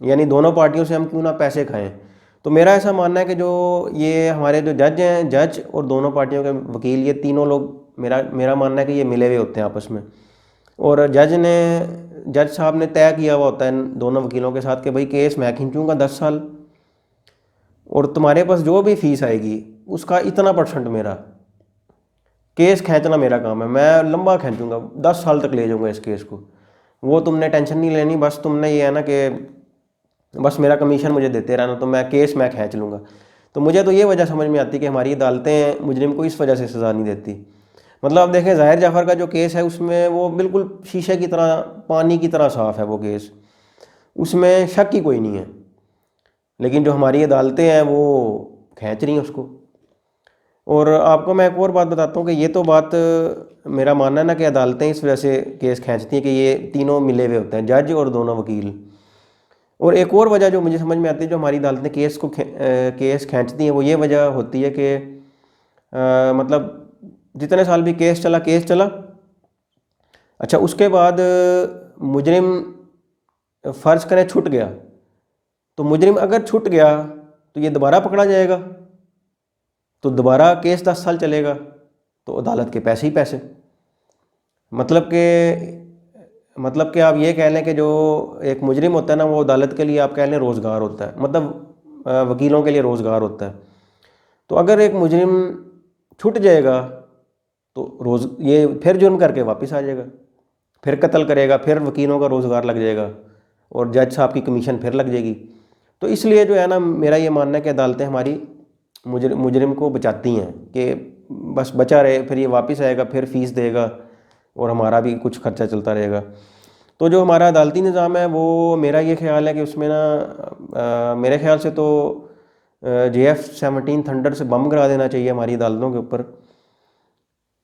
یعنی دونوں پارٹیوں سے ہم کیوں نہ پیسے کھائیں. تو میرا ایسا ماننا ہے کہ جو یہ ہمارے جو جج ہیں، جج اور دونوں پارٹیوں کے وکیل، یہ تینوں لوگ میرا ماننا ہے کہ یہ ملے ہوئے ہوتے ہیں آپس میں. اور جج صاحب نے طے کیا ہوا ہوتا ہے ان دونوں وکیلوں کے ساتھ کہ بھئی کیس میں کھینچوں گا 10 سال، اور تمہارے پاس جو بھی فیس آئے گی اس کا اتنا % میرا. کیس کھینچنا میرا کام ہے، میں لمبا کھینچوں گا، 10 سال تک لے جاؤں گا اس کیس کو. وہ تم نے ٹینشن نہیں لینی، بس تم نے یہ ہے نا کہ بس میرا کمیشن مجھے دیتے رہنا، تو میں کھینچ لوں گا. تو مجھے تو یہ وجہ سمجھ میں آتی کہ ہماری عدالتیں مجرم کو اس وجہ سے سزا نہیں دیتی. مطلب آپ دیکھیں ظاہر جعفر کا جو کیس ہے اس میں وہ بالکل شیشے کی طرح، پانی کی طرح صاف ہے وہ کیس، اس میں شک ہی کوئی نہیں ہے. لیکن جو ہماری عدالتیں ہیں وہ کھینچ رہی ہیں اس کو. اور آپ کو میں ایک اور بات بتاتا ہوں کہ یہ تو بات میرا ماننا ہے نا کہ عدالتیں اس وجہ سے کیس کھینچتی ہیں کہ یہ تینوں ملے ہوئے ہوتے ہیں، جج اور دونوں وکیل. اور ایک اور وجہ جو مجھے سمجھ میں آتی ہے جو ہماری عدالتیں کیس کھینچتی ہیں، وہ یہ وجہ ہوتی ہے کہ مطلب جتنے سال بھی کیس چلا، اچھا اس کے بعد مجرم فرض کریں چھٹ گیا، تو مجرم اگر چھٹ گیا تو یہ دوبارہ پکڑا جائے گا، تو دوبارہ کیس 10 سال چلے گا، تو عدالت کے پیسے ہی پیسے. مطلب کہ آپ یہ کہہ لیں کہ جو ایک مجرم ہوتا ہے نا، وہ عدالت کے لیے آپ کہہ لیں روزگار ہوتا ہے، مطلب وکیلوں کے لیے روزگار ہوتا ہے. تو اگر ایک مجرم چھٹ جائے گا تو یہ پھر جرم کر کے واپس آ جائے گا، پھر قتل کرے گا، پھر وکیلوں کا روزگار لگ جائے گا، اور جج صاحب کی کمیشن پھر لگ جائے گی. تو اس لیے جو ہے نا میرا یہ ماننا ہے کہ عدالتیں ہماری مجرم کو بچاتی ہیں کہ بس بچا رہے، پھر یہ واپس آئے گا، پھر فیس دے گا، اور ہمارا بھی کچھ خرچہ چلتا رہے گا. تو جو ہمارا عدالتی نظام ہے وہ میرا یہ خیال ہے کہ اس میں نا میرے خیال سے تو JF-17 تھنڈر سے بم گرا دینا چاہیے ہماری عدالتوں کے اوپر،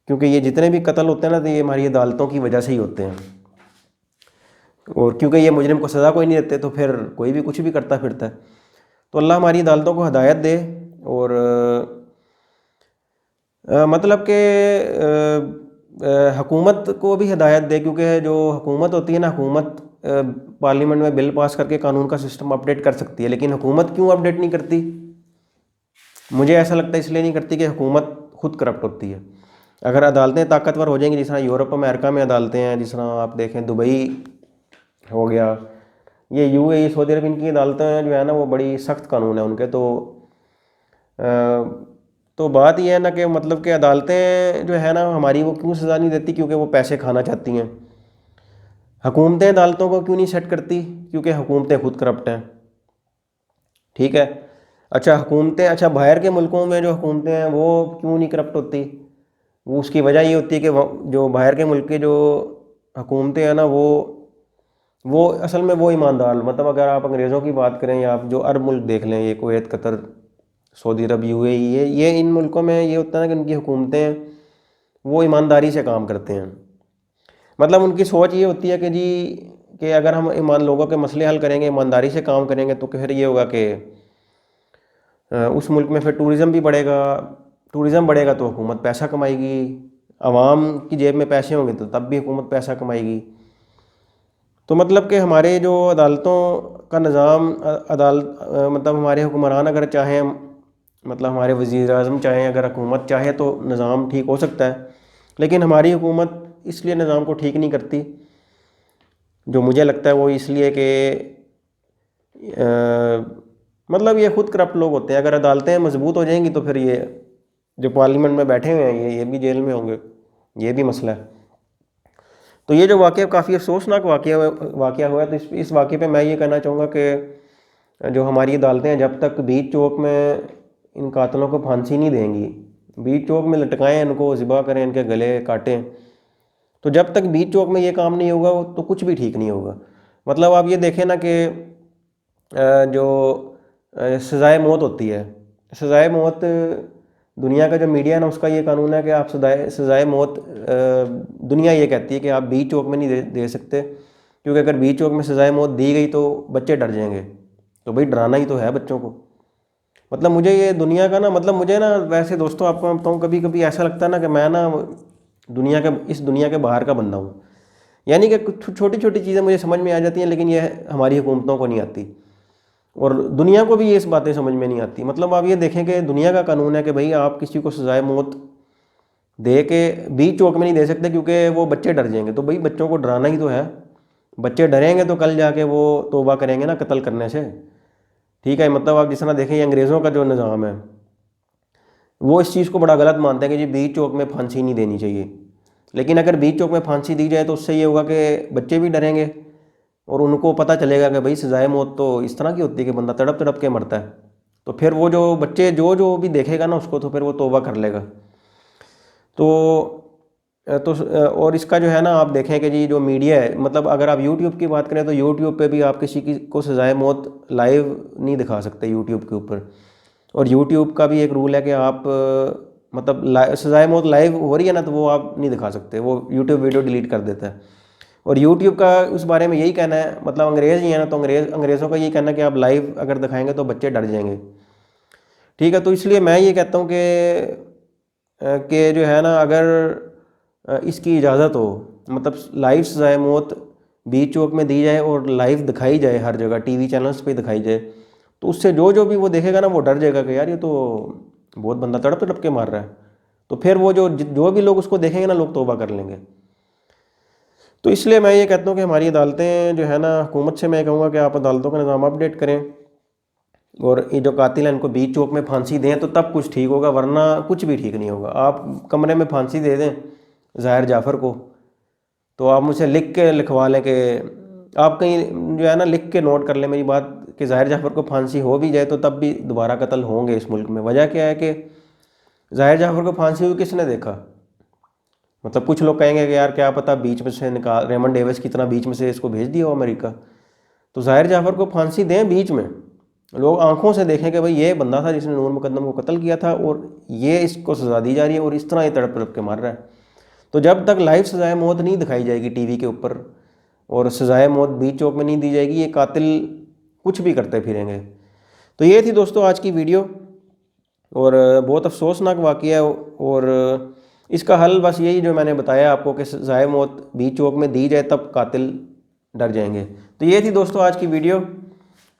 کیونکہ یہ جتنے بھی قتل ہوتے ہیں نا تو یہ ہماری عدالتوں کی وجہ سے ہی ہوتے ہیں. اور کیونکہ یہ مجرم کو سزا کوئی نہیں دیتے تو پھر کوئی بھی کچھ بھی کرتا پھرتا ہے. تو اللہ ہماری عدالتوں کو ہدایت دے، اور مطلب کہ حکومت کو بھی ہدایت دے، کیونکہ جو حکومت ہوتی ہے نا، حکومت پارلیمنٹ میں بل پاس کر کے قانون کا سسٹم اپڈیٹ کر سکتی ہے، لیکن حکومت کیوں اپڈیٹ نہیں کرتی؟ مجھے ایسا لگتا ہے اس لیے نہیں کرتی کہ حکومت خود کرپٹ ہوتی ہے. اگر عدالتیں طاقتور ہو جائیں گی، جس طرح یورپ امریکہ میں عدالتیں ہیں، جس طرح آپ دیکھیں دبئی ہو گیا، یہ UAE سعودی عرب، ان کی عدالتیں جو ہے نا وہ بڑی سخت قانون ہیں ان کے. تو بات یہ ہے نا کہ مطلب کہ عدالتیں جو ہے نا ہماری وہ کیوں سزا نہیں دیتی؟ کیونکہ وہ پیسے کھانا چاہتی ہیں. حکومتیں عدالتوں کو کیوں نہیں سیٹ کرتی؟ کیونکہ حکومتیں خود کرپٹ ہیں. ٹھیک ہے، اچھا باہر کے ملکوں میں جو حکومتیں ہیں وہ کیوں نہیں کرپٹ ہوتی؟ وہ اس کی وجہ یہ ہوتی ہے کہ جو باہر کے ملک کے جو حکومتیں ہیں نا وہ اصل میں وہ ایماندار، مطلب اگر آپ انگریزوں کی بات کریں یا آپ جو عرب ملک دیکھ لیں، یہ کویت، قطر، سعودی عرب، UAE، یہ ان ملکوں میں یہ ہوتا ہے نا کہ ان کی حکومتیں وہ ایمانداری سے کام کرتے ہیں. مطلب ان کی سوچ یہ ہوتی ہے کہ جی کہ اگر ہم لوگوں کے مسئلے حل کریں گے، ایمانداری سے کام کریں گے، تو پھر یہ ہوگا کہ اس ملک میں پھر ٹورزم بڑھے گا تو حکومت پیسہ کمائے گی، عوام کی جیب میں پیسے ہوں گے تو تب بھی حکومت پیسہ کمائے گی. تو مطلب کہ ہمارے جو عدالتوں کا نظام، مطلب ہمارے حکمران اگر چاہیں، مطلب ہمارے وزیر اعظم چاہیں، اگر حکومت چاہے تو نظام ٹھیک ہو سکتا ہے. لیکن ہماری حکومت اس لیے نظام کو ٹھیک نہیں کرتی، جو مجھے لگتا ہے وہ اس لیے کہ مطلب یہ خود کرپٹ لوگ ہوتے ہیں. اگر عدالتیں مضبوط ہو جائیں گی تو پھر یہ جو پارلیمنٹ میں بیٹھے ہوئے ہیں یہ بھی جیل میں ہوں گے، یہ بھی مسئلہ ہے. تو یہ جو واقعہ کافی افسوسناک واقعہ ہوا ہے، تو اس واقعے پہ میں یہ کہنا چاہوں گا کہ جو ہماری عدالتیں جب تک بیچ چوک میں ان قاتلوں کو پھانسی نہیں دیں گی، بیچ چوک میں لٹکائیں، ان کو ذبح کریں، ان کے گلے کاٹیں، تو جب تک بیچ چوک میں یہ کام نہیں ہوگا تو کچھ بھی ٹھیک نہیں ہوگا. مطلب آپ یہ دیکھیں نا کہ جو سزائے موت ہوتی ہے، سزائے موت دنیا کا جو میڈیا ہے نا اس کا یہ قانون ہے کہ آپ سزائے موت، دنیا یہ کہتی ہے کہ آپ بیچ چوک میں نہیں دے سکتے، کیونکہ اگر بیچ چوک میں سزائے موت دی گئی تو بچے ڈر جائیں گے. تو بھئی ڈرانا ہی تو ہے بچوں کو. مطلب مجھے یہ دنیا کا نا، مطلب مجھے نا ویسے دوستوں آپ کو بتاؤں، کبھی کبھی ایسا لگتا ہے نا کہ میں نا اس دنیا کے باہر کا بندہ ہوں. یعنی کہ چھوٹی چھوٹی چیزیں مجھے سمجھ میں آ جاتی ہیں، لیکن یہ ہماری حکومتوں کو نہیں آتی. اور دنیا کو بھی یہ اس باتیں سمجھ میں نہیں آتی. مطلب آپ یہ دیکھیں کہ دنیا کا قانون ہے کہ بھئی آپ کسی کو سزائے موت دے کے بیچ چوک میں نہیں دے سکتے کیونکہ وہ بچے ڈر جائیں گے. تو بھئی بچوں کو ڈرانا ہی تو ہے. بچے ڈریں گے تو کل جا کے وہ توبہ کریں گے نا قتل کرنے سے. ٹھیک ہے. مطلب آپ جس طرح دیکھیں یہ انگریزوں کا جو نظام ہے وہ اس چیز کو بڑا غلط مانتے ہیں کہ جی بیچ چوک میں پھانسی نہیں دینی چاہیے. لیکن اگر بیچ چوک میں پھانسی دی جائے تو اس سے یہ ہوگا کہ بچے بھی ڈریں گے اور ان کو پتہ چلے گا کہ بھئی سزائے موت تو اس طرح کی ہوتی ہے کہ بندہ تڑپ تڑپ کے مرتا ہے. تو پھر وہ جو بچے جو بھی دیکھے گا نا اس کو تو پھر وہ توبہ کر لے گا. تو اور اس کا جو ہے نا آپ دیکھیں کہ جی جو میڈیا ہے, مطلب اگر آپ یوٹیوب کی بات کریں تو یوٹیوب پہ بھی آپ کسی کو سزائے موت لائیو نہیں دکھا سکتے یوٹیوب کے اوپر. اور یوٹیوب کا بھی ایک رول ہے کہ آپ مطلب سزائے موت لائیو ہو رہی ہے نا تو وہ آپ نہیں دکھا سکتے, وہ یوٹیوب ویڈیو ڈیلیٹ کر دیتا ہے. اور یوٹیوب کا اس بارے میں یہی کہنا ہے, مطلب انگریز ہی ہیں نا تو انگریزوں کا یہی کہنا ہے کہ آپ لائیو اگر دکھائیں گے تو بچے ڈر جائیں گے. ٹھیک ہے. تو اس لیے میں یہ کہتا ہوں کہ جو ہے نا اگر اس کی اجازت ہو, مطلب لائیو سزائے موت بیچ چوک میں دی جائے اور لائیو دکھائی جائے ہر جگہ ٹی وی چینلز پہ دکھائی جائے, تو اس سے جو بھی وہ دیکھے گا نا وہ ڈر جائے گا کہ یار یہ تو بہت بندہ تڑپ تڑپ کے مار رہا ہے. تو پھر وہ جو بھی لوگ اس کو دیکھیں گے نا لوگ توبہ کر لیں گے. تو اس لیے میں یہ کہتا ہوں کہ ہماری عدالتیں جو ہے نا, حکومت سے میں کہوں گا کہ آپ عدالتوں کا نظام اپڈیٹ کریں اور یہ جو قاتل ہیں ان کو بیچ چوک میں پھانسی دیں تو تب کچھ ٹھیک ہوگا, ورنہ کچھ بھی ٹھیک نہیں ہوگا. آپ کمرے میں پھانسی دے دیں ظاہر جعفر کو, تو آپ مجھ سے لکھ کے لکھوا لیں کہ آپ کہیں جو ہے نا لکھ کے نوٹ کر لیں میری بات کہ ظاہر جعفر کو پھانسی ہو بھی جائے تو تب بھی دوبارہ قتل ہوں گے اس ملک میں. وجہ کیا ہے کہ ظاہر جعفر کو پھانسی ہوئی کس نے دیکھا. مطلب کچھ لوگ کہیں گے کہ یار کیا پتہ بیچ میں سے نکال ریمنڈ ڈیوس کی طرح بیچ میں سے اس کو بھیج دیا ہو امریکہ. تو ظاہر جعفر کو پھانسی دیں بیچ میں, لوگ آنکھوں سے دیکھیں کہ بھئی یہ بندہ تھا جس نے نور مقدم کو قتل کیا تھا اور یہ اس کو سزا دی جا رہی ہے اور اس طرح یہ تڑپ تڑپ کے مار رہا ہے. تو جب تک لائیو سزائے موت نہیں دکھائی جائے گی ٹی وی کے اوپر اور سزائے موت بیچ چوک میں نہیں دی جائے گی, یہ قاتل کچھ بھی کرتے پھریں گے. تو یہ تھی دوستو آج کی ویڈیو, اور بہت افسوسناک واقعہ ہے. اور اس کا حل بس یہی جو میں نے بتایا آپ کو کہ سزائے موت بیچ چوک میں دی جائے تب قاتل ڈر جائیں گے. تو یہ تھی دوستو آج کی ویڈیو,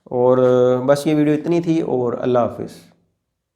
اور بس یہ ویڈیو اتنی تھی, اور اللہ حافظ.